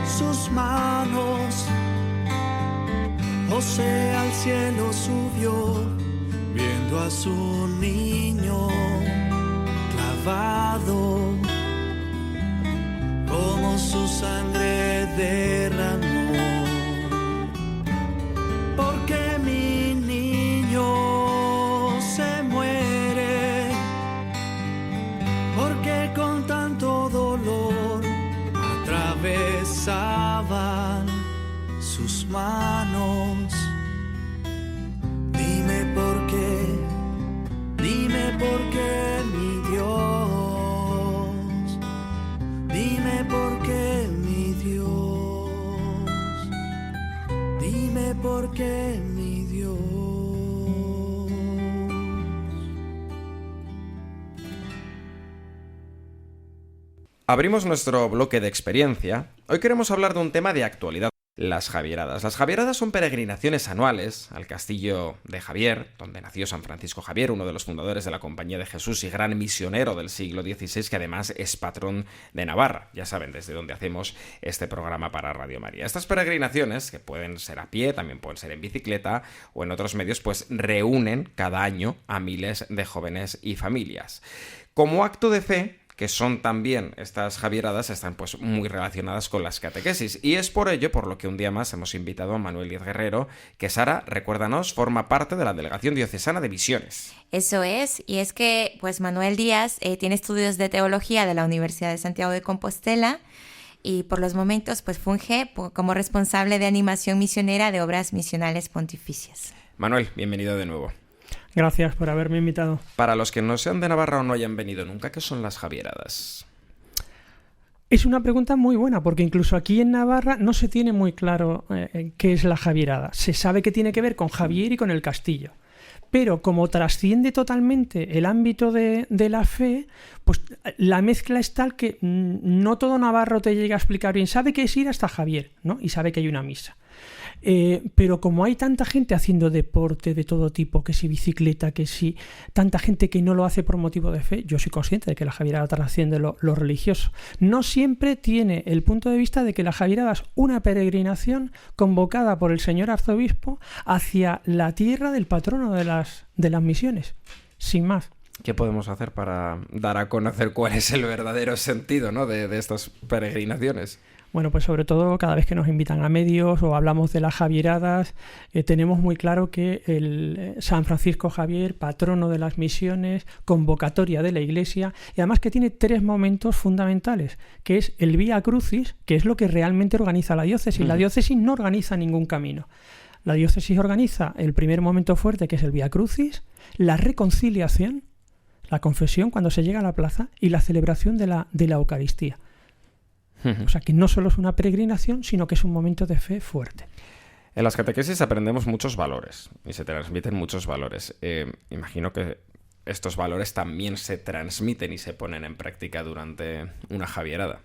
sus manos. José al cielo subió, viendo a su niño clavado, como su sangre derramó. Porque mi niño se muere, porque con tanto dolor atravesaban sus manos. Dime por qué, mi Dios. Dime por qué, mi Dios. Dime por qué, mi Dios. Abrimos nuestro bloque de experiencia. Hoy queremos hablar de un tema de actualidad. Las Javieradas. Las Javieradas son peregrinaciones anuales al castillo de Javier, donde nació San Francisco Javier, uno de los fundadores de la Compañía de Jesús y gran misionero del siglo XVI, que además es patrón de Navarra. Ya saben, desde donde hacemos este programa para Radio María. Estas peregrinaciones, que pueden ser a pie, también pueden ser en bicicleta o en otros medios, pues reúnen cada año a miles de jóvenes y familias. Como acto de fe, que son también estas Javieradas, están pues muy relacionadas con las catequesis, y es por ello por lo que un día más hemos invitado a Manuel Díaz Guerrero, que, Sara, recuérdanos, forma parte de la Delegación Diocesana de Misiones. Eso es, y es que pues Manuel Díaz tiene estudios de teología de la Universidad de Santiago de Compostela y por los momentos pues funge como responsable de animación misionera de obras misionales pontificias. Manuel, bienvenido de nuevo. Gracias por haberme invitado. Para los que no sean de Navarra o no hayan venido nunca, ¿qué son las Javieradas? Es una pregunta muy buena, porque incluso aquí en Navarra no se tiene muy claro qué es la Javierada. Se sabe que tiene que ver con Javier y con el castillo. Pero como trasciende totalmente el ámbito de la fe, pues la mezcla es tal que no todo navarro te llega a explicar bien. Sabe que es ir hasta Javier, ¿no? Y sabe que hay una misa. Pero como hay tanta gente haciendo deporte de todo tipo, que si bicicleta, que si tanta gente que no lo hace por motivo de fe, yo soy consciente de que la Javierada trasciende lo religioso. No siempre tiene el punto de vista de que la Javierada es una peregrinación convocada por el señor arzobispo hacia la tierra del patrono de las misiones, sin más. ¿Qué podemos hacer para dar a conocer cuál es el verdadero sentido, ¿no?, de estas peregrinaciones? Bueno, pues sobre todo cada vez que nos invitan a medios o hablamos de las Javieradas, tenemos muy claro que el San Francisco Javier, patrono de las misiones, convocatoria de la Iglesia, y además que tiene 3 momentos fundamentales, que es el Vía Crucis, que es lo que realmente organiza la diócesis. La diócesis no organiza ningún camino. La diócesis organiza el primer momento fuerte, que es el Vía Crucis, la reconciliación, la confesión cuando se llega a la plaza, y la celebración de la Eucaristía. O sea, que no solo es una peregrinación, sino que es un momento de fe fuerte. En las catequesis aprendemos muchos valores y se transmiten muchos valores. Imagino que estos valores también se transmiten y se ponen en práctica durante una Javierada.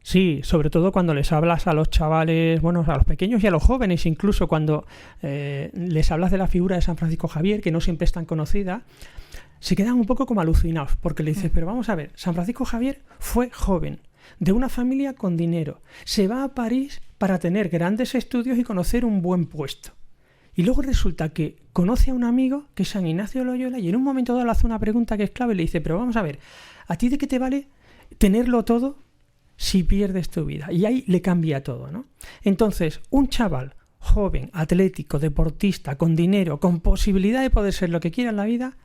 Sí, sobre todo cuando les hablas a los chavales, bueno, a los pequeños y a los jóvenes, incluso cuando les hablas de la figura de San Francisco Javier, que no siempre es tan conocida, se quedan un poco como alucinados, porque le dices, pero vamos a ver, San Francisco Javier fue joven, de una familia con dinero, se va a París para tener grandes estudios y conocer un buen puesto. Y luego resulta que conoce a un amigo que es San Ignacio de Loyola y en un momento dado le hace una pregunta que es clave y le dice, pero vamos a ver, ¿a ti de qué te vale tenerlo todo si pierdes tu vida? Y ahí le cambia todo, ¿no? Entonces, un chaval joven, atlético, deportista, con dinero, con posibilidad de poder ser lo que quiera en la vida,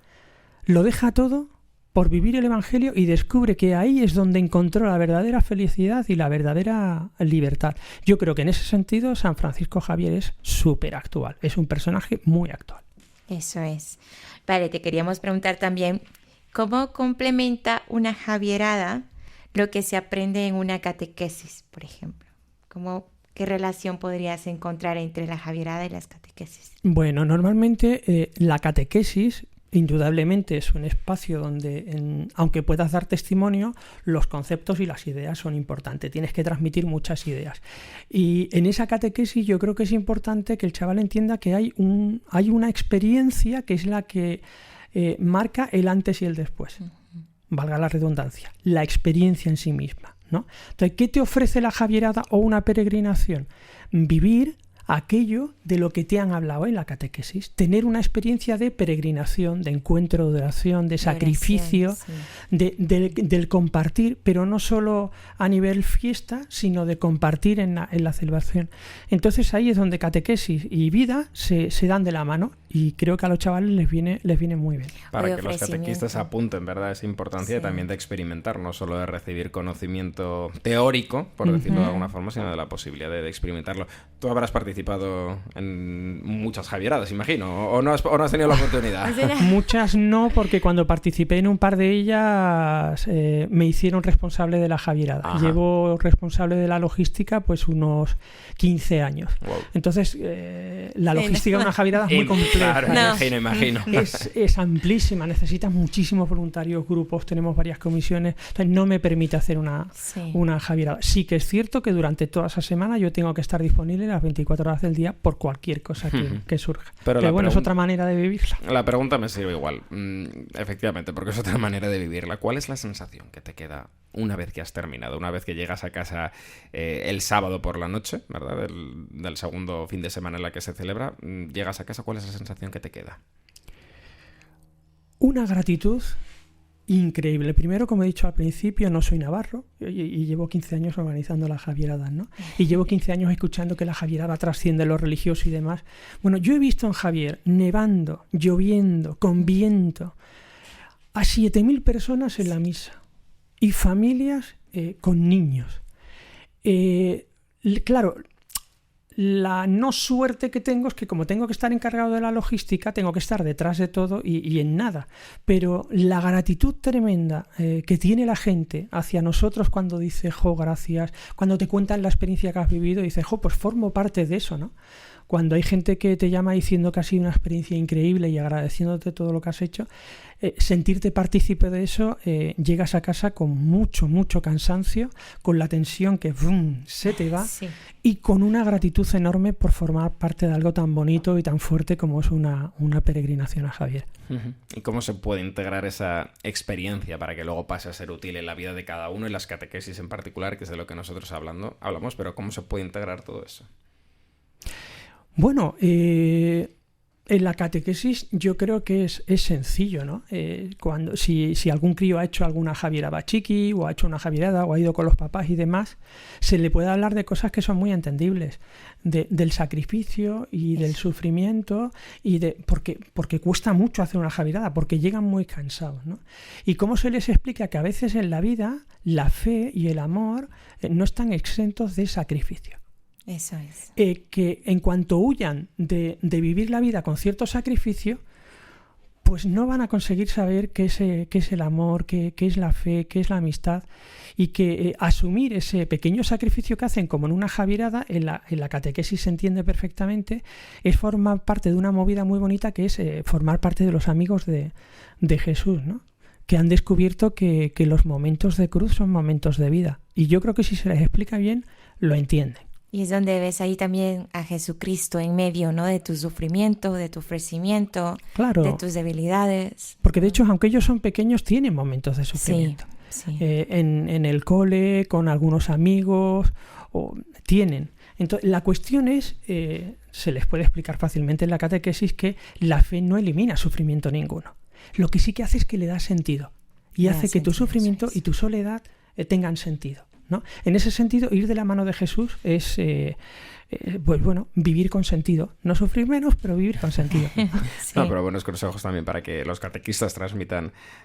lo deja todo por vivir el Evangelio y descubre que ahí es donde encontró la verdadera felicidad y la verdadera libertad. Yo creo que en ese sentido San Francisco Javier es súper actual, es un personaje muy actual. Eso es. Vale, te queríamos preguntar también, ¿cómo complementa una Javierada lo que se aprende en una catequesis, por ejemplo? ¿Qué relación podrías encontrar entre la Javierada y las catequesis? Bueno, normalmente la catequesis indudablemente es un espacio donde, aunque puedas dar testimonio, los conceptos y las ideas son importantes. Tienes que transmitir muchas ideas. Y en esa catequesis yo creo que es importante que el chaval entienda que hay una experiencia que es la que marca el antes y el después. Valga la redundancia. La experiencia en sí misma, ¿no? Entonces, ¿qué te ofrece la Javierada o una peregrinación? Vivir aquello de lo que te han hablado en la catequesis, tener una experiencia de peregrinación, de encuentro, de oración, de sacrificio, sí, del compartir, pero no solo a nivel fiesta, sino de compartir en la celebración. Entonces ahí es donde catequesis y vida se dan de la mano y creo que a los chavales les viene muy bien. Para que los catequistas apunten, ¿verdad? Esa importancia también de experimentar, no solo de recibir conocimiento teórico, por decirlo de alguna forma, sino de la posibilidad de experimentarlo. Tú habrás participado en muchas Javieradas, imagino, o no has tenido la oportunidad. Muchas no, porque cuando participé en un par de ellas me hicieron responsable de la Javierada. Ajá. Llevo responsable de la logística pues unos 15 años. Wow. Entonces la logística de una Javierada es muy compleja. Claro, no. Imagino. Es amplísima, necesitas muchísimos voluntarios, grupos, tenemos varias comisiones, entonces no me permite hacer una Javierada. Sí que es cierto que durante toda esa semana yo tengo que estar disponible las 24 horas del día por cualquier cosa que surja. Pero bueno, es otra manera de vivirla. La pregunta me sirve igual, efectivamente, porque es otra manera de vivirla. ¿Cuál es la sensación que te queda una vez que has terminado? Una vez que llegas a casa el sábado por la noche, ¿verdad? Del segundo fin de semana en la que se celebra, llegas a casa, ¿cuál es la sensación que te queda? Una gratitud increíble. Primero, como he dicho al principio, no soy navarro y llevo 15 años organizando las Javieradas, ¿no? Y llevo 15 años escuchando que la Javierada trasciende lo religioso y demás. Bueno, yo he visto en Javier nevando, lloviendo, con viento, a 7.000 personas en la misa y familias con niños. Claro, la no suerte que tengo es que como tengo que estar encargado de la logística, tengo que estar detrás de todo y en nada. Pero la gratitud tremenda que tiene la gente hacia nosotros cuando dice, jo, gracias, cuando te cuentan la experiencia que has vivido, dices, jo, pues formo parte de eso, ¿no? Cuando hay gente que te llama diciendo que ha sido una experiencia increíble y agradeciéndote todo lo que has hecho, sentirte partícipe de eso, llegas a casa con mucho cansancio, con la tensión que se te va y con una gratitud enorme por formar parte de algo tan bonito y tan fuerte como es una peregrinación a Javier. ¿Y cómo se puede integrar esa experiencia para que luego pase a ser útil en la vida de cada uno y las catequesis en particular, que es de lo que nosotros hablamos, pero cómo se puede integrar todo eso? Bueno, En la catequesis yo creo que es sencillo, ¿no? Si algún crío ha hecho alguna Javierada chiqui o ha hecho una Javierada o ha ido con los papás y demás, se le puede hablar de cosas que son muy entendibles, del sacrificio y del sufrimiento porque cuesta mucho hacer una Javierada, porque llegan muy cansados, ¿no? Y cómo se les explica que a veces en la vida la fe y el amor no están exentos de sacrificio. Eso es. Que en cuanto huyan de vivir la vida con cierto sacrificio, pues no van a conseguir saber qué es el amor, qué es la fe, qué es la amistad, y que asumir ese pequeño sacrificio que hacen, como en una Javierada, en la catequesis se entiende perfectamente, es formar parte de una movida muy bonita que es formar parte de los amigos de Jesús, ¿no? Que han descubierto que los momentos de cruz son momentos de vida. Y yo creo que si se les explica bien, lo entienden. Y es donde ves ahí también a Jesucristo en medio, ¿no? De tu sufrimiento, de tu ofrecimiento, claro, de tus debilidades. Porque de hecho, aunque ellos son pequeños, tienen momentos de sufrimiento. Sí. En el cole, con algunos amigos, tienen. Entonces, la cuestión es, se les puede explicar fácilmente en la catequesis que la fe no elimina sufrimiento ninguno. Lo que sí que hace es que le da sentido. Y hace que tu sufrimiento y tu soledad tengan sentido, ¿no? En ese sentido, ir de la mano de Jesús es, pues bueno, vivir con sentido. No sufrir menos, pero vivir con sentido. Sí. No, pero buenos consejos también para que los catequistas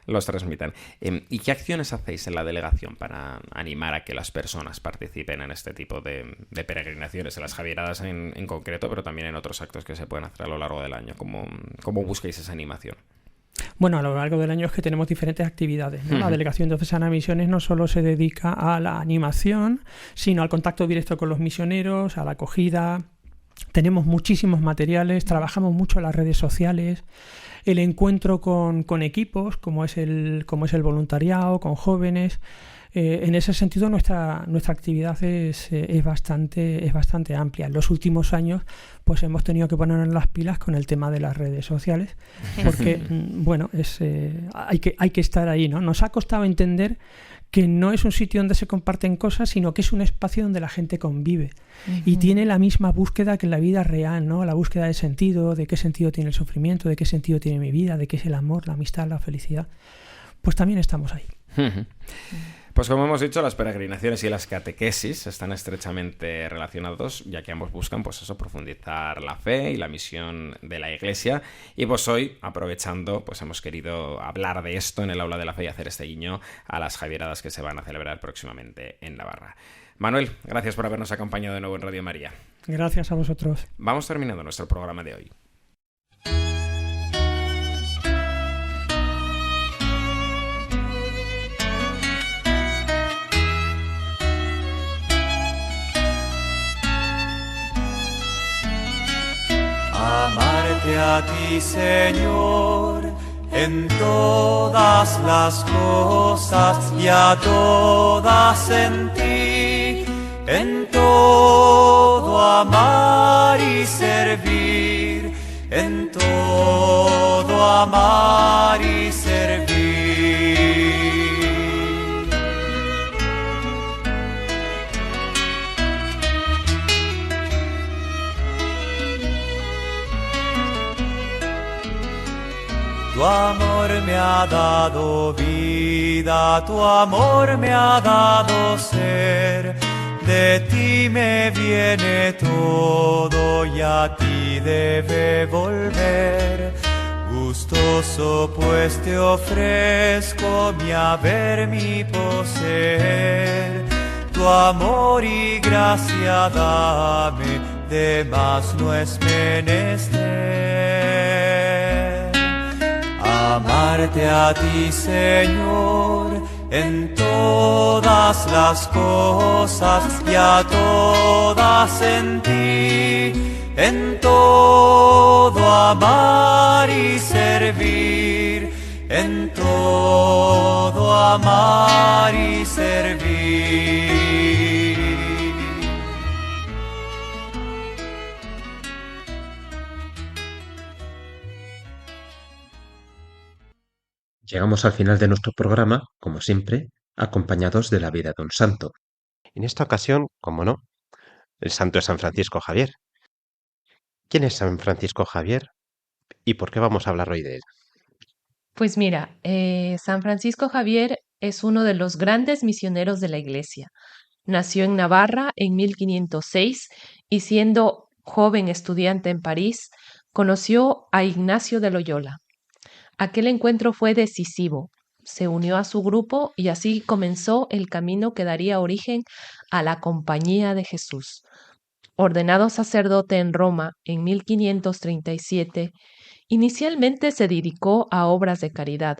los transmitan. ¿Y qué acciones hacéis en la delegación para animar a que las personas participen en este tipo de peregrinaciones, en las Javieradas en concreto, pero también en otros actos que se pueden hacer a lo largo del año? ¿Cómo buscáis esa animación? Bueno, a lo largo del año es que tenemos diferentes actividades, ¿no? La Delegación Diocesana Misiones no solo se dedica a la animación, sino al contacto directo con los misioneros, a la acogida. Tenemos muchísimos materiales, trabajamos mucho en las redes sociales, el encuentro con equipos, como es el voluntariado, con jóvenes. En ese sentido nuestra actividad es bastante amplia. En los últimos años pues hemos tenido que ponernos las pilas con el tema de las redes sociales porque bueno, hay que estar ahí, ¿no? Nos ha costado entender que no es un sitio donde se comparten cosas, sino que es un espacio donde la gente convive y tiene la misma búsqueda que en la vida real, ¿no? La búsqueda de sentido, de qué sentido tiene el sufrimiento, de qué sentido tiene mi vida, de qué es el amor, la amistad, la felicidad. Pues también estamos ahí. Pues como hemos dicho, las peregrinaciones y las catequesis están estrechamente relacionados, ya que ambos buscan, pues eso, profundizar la fe y la misión de la Iglesia. Y pues hoy, aprovechando, pues hemos querido hablar de esto en el Aula de la Fe y hacer este guiño a las Javieradas que se van a celebrar próximamente en Navarra. Manuel, gracias por habernos acompañado de nuevo en Radio María. Gracias a vosotros. Vamos terminando nuestro programa de hoy. Amarte a ti, Señor, en todas las cosas y a todas en ti, en todo amar y servir, en todo amar y servir. Tu amor me ha dado vida, tu amor me ha dado ser, de ti me viene todo y a ti debe volver. Gustoso pues te ofrezco mi haber, mi poseer, tu amor y gracia dame, de más no es menester. Amarte a ti, Señor, en todas las cosas y a todas en ti, en todo amar y servir, en todo amar y servir. Llegamos al final de nuestro programa, como siempre, acompañados de la vida de un santo. En esta ocasión, como no, el santo es San Francisco Javier. ¿Quién es San Francisco Javier? ¿Y por qué vamos a hablar hoy de él? Pues mira, San Francisco Javier es uno de los grandes misioneros de la Iglesia. Nació en Navarra en 1506 y siendo joven estudiante en París, conoció a Ignacio de Loyola. Aquel encuentro fue decisivo. Se unió a su grupo y así comenzó el camino que daría origen a la Compañía de Jesús. Ordenado sacerdote en Roma en 1537, inicialmente se dedicó a obras de caridad,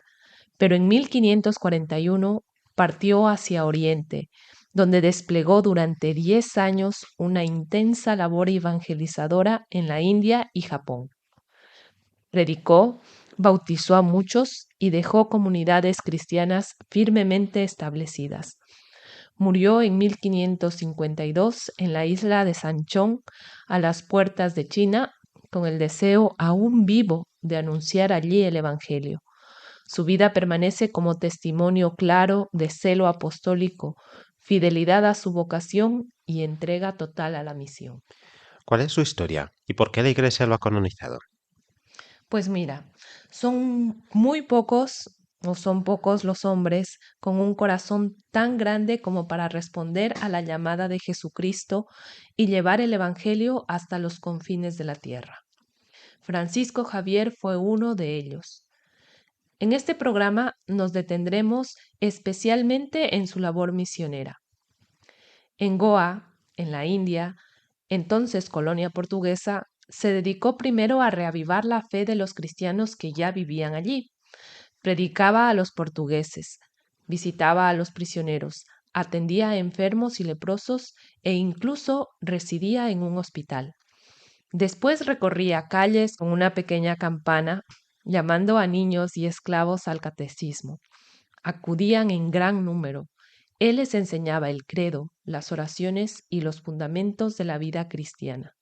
pero en 1541 partió hacia Oriente, donde desplegó durante 10 años una intensa labor evangelizadora en la India y Japón. Predicó, bautizó a muchos y dejó comunidades cristianas firmemente establecidas. Murió en 1552 en la isla de Sanchón, a las puertas de China, con el deseo aún vivo de anunciar allí el Evangelio. Su vida permanece como testimonio claro de celo apostólico, fidelidad a su vocación y entrega total a la misión. ¿Cuál es su historia y por qué la Iglesia lo ha canonizado? Pues mira, son muy pocos o son pocos los hombres con un corazón tan grande como para responder a la llamada de Jesucristo y llevar el Evangelio hasta los confines de la tierra. Francisco Javier fue uno de ellos. En este programa nos detendremos especialmente en su labor misionera. En Goa, en la India, entonces colonia portuguesa, se dedicó primero a reavivar la fe de los cristianos que ya vivían allí. Predicaba a los portugueses, visitaba a los prisioneros, atendía a enfermos y leprosos e incluso residía en un hospital. Después recorría calles con una pequeña campana, llamando a niños y esclavos al catecismo. Acudían en gran número. Él les enseñaba el credo, las oraciones y los fundamentos de la vida cristiana.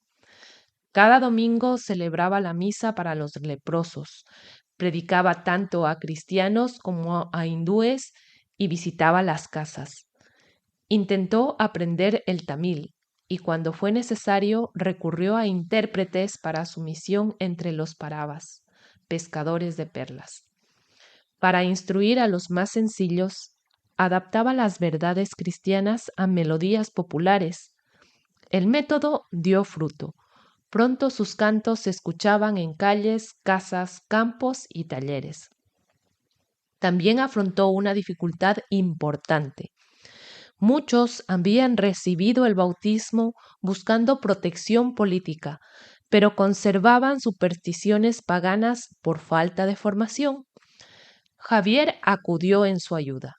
Cada domingo celebraba la misa para los leprosos, predicaba tanto a cristianos como a hindúes y visitaba las casas. Intentó aprender el tamil y cuando fue necesario recurrió a intérpretes para su misión entre los paravas, pescadores de perlas. Para instruir a los más sencillos, adaptaba las verdades cristianas a melodías populares. El método dio fruto. Pronto sus cantos se escuchaban en calles, casas, campos y talleres. También afrontó una dificultad importante. Muchos habían recibido el bautismo buscando protección política, pero conservaban supersticiones paganas por falta de formación. Javier acudió en su ayuda.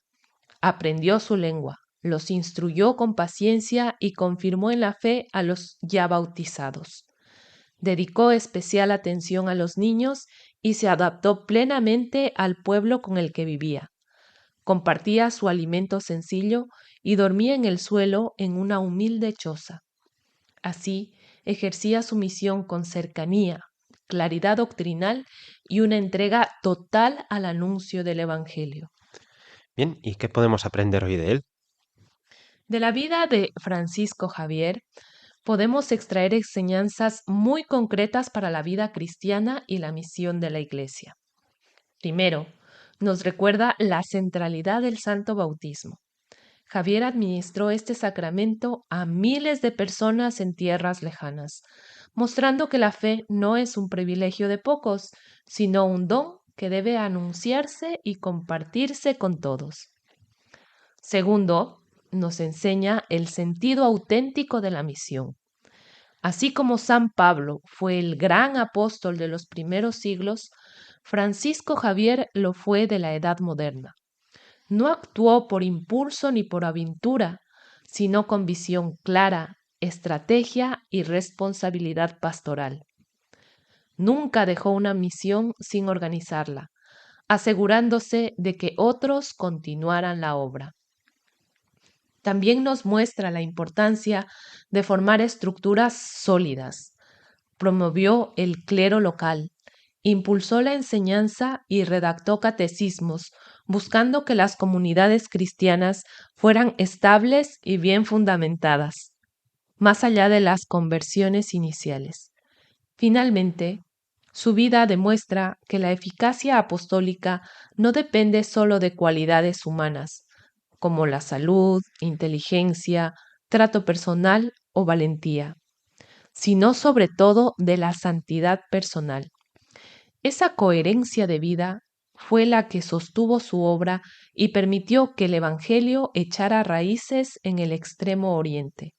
Aprendió su lengua, los instruyó con paciencia y confirmó en la fe a los ya bautizados. Dedicó especial atención a los niños y se adaptó plenamente al pueblo con el que vivía. Compartía su alimento sencillo y dormía en el suelo en una humilde choza. Así, ejercía su misión con cercanía, claridad doctrinal y una entrega total al anuncio del Evangelio. Bien, ¿y qué podemos aprender hoy de él? De la vida de Francisco Javier podemos extraer enseñanzas muy concretas para la vida cristiana y la misión de la Iglesia. Primero, nos recuerda la centralidad del Santo Bautismo. Javier administró este sacramento a miles de personas en tierras lejanas, mostrando que la fe no es un privilegio de pocos, sino un don que debe anunciarse y compartirse con todos. Segundo, nos enseña el sentido auténtico de la misión. Así como San Pablo fue el gran apóstol de los primeros siglos, Francisco Javier lo fue de la Edad Moderna. No actuó por impulso ni por aventura, sino con visión clara, estrategia y responsabilidad pastoral. Nunca dejó una misión sin organizarla, asegurándose de que otros continuaran la obra. También nos muestra la importancia de formar estructuras sólidas. Promovió el clero local, impulsó la enseñanza y redactó catecismos, buscando que las comunidades cristianas fueran estables y bien fundamentadas, más allá de las conversiones iniciales. Finalmente, Su vida demuestra que la eficacia apostólica no depende solo de cualidades humanas, como la salud, inteligencia, trato personal o valentía, sino sobre todo de la santidad personal. Esa coherencia de vida fue la que sostuvo su obra y permitió que el Evangelio echara raíces en el Extremo Oriente.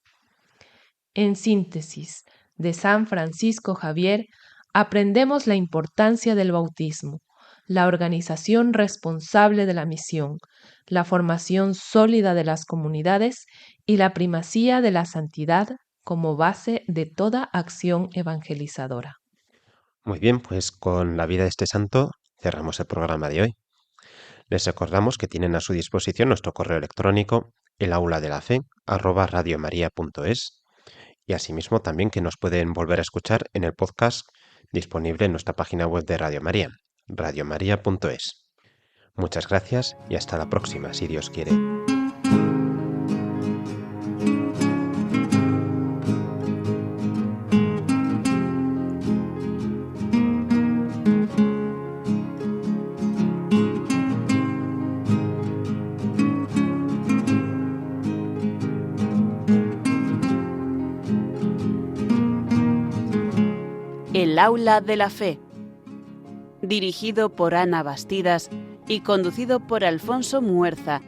En síntesis, de San Francisco Javier aprendemos la importancia del bautismo, la organización responsable de la misión, la formación sólida de las comunidades y la primacía de la santidad como base de toda acción evangelizadora. Muy bien, pues con la vida de este santo cerramos el programa de hoy. Les recordamos que tienen a su disposición nuestro correo electrónico elauladelaf@radiomaria.es y asimismo también que nos pueden volver a escuchar en el podcast disponible en nuestra página web de Radio María, radiomaria.es. Muchas gracias y hasta la próxima, si Dios quiere. El Aula de la Fe, dirigido por Ana Bastidas y conducido por Alfonso Muerza,